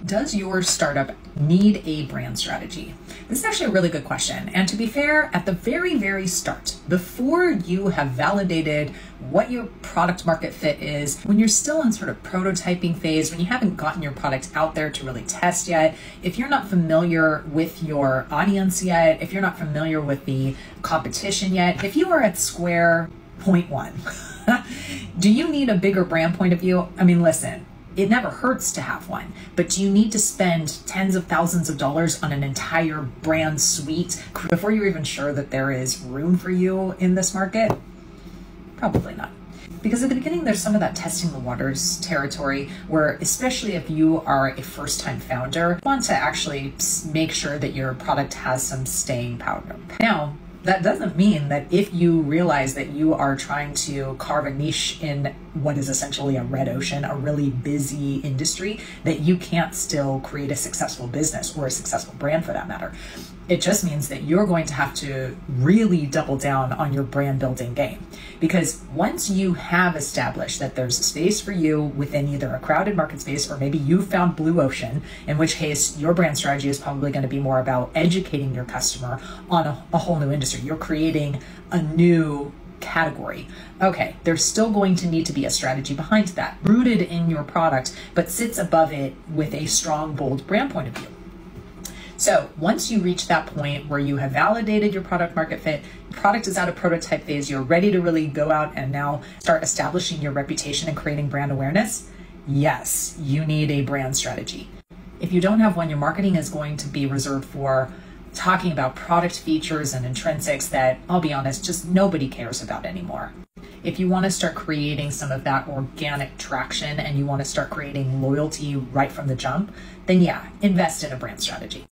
Does your startup need a brand strategy? This is actually a really good question. And to be fair, at the very, very start, before you have validated what your product market fit is, when you're still in sort of prototyping phase, when you haven't gotten your product out there to really test yet, if you're not familiar with your audience yet, if you're not familiar with the competition yet, if you are at square point one, do you need a bigger brand point of view? I mean, listen. It never hurts to have one, but do you need to spend tens of thousands of dollars on an entire brand suite before you're even sure that there is room for you in this market? Probably not. Because at the beginning, there's some of that testing the waters territory where, especially if you are a first-time founder, you want to actually make sure that your product has some staying power. Now, that doesn't mean that if you realize that you are trying to carve a niche in what is essentially a red ocean, a really busy industry, that you can't still create a successful business or a successful brand for that matter. It just means that you're going to have to really double down on your brand building game. Because once you have established that there's a space for you within either a crowded market space or maybe you found blue ocean, in which case your brand strategy is probably going to be more about educating your customer on a whole new industry. You're creating a new category. Okay, there's still going to need to be a strategy behind that, rooted in your product, but sits above it with a strong, bold brand point of view. So once you reach that point where you have validated your product market fit, product is out of prototype phase, you're ready to really go out and now start establishing your reputation and creating brand awareness, yes, you need a brand strategy. If you don't have one, your marketing is going to be reserved for talking about product features and intrinsics that, I'll be honest, just nobody cares about anymore. If you want to start creating some of that organic traction and you want to start creating loyalty right from the jump, then yeah, invest in a brand strategy.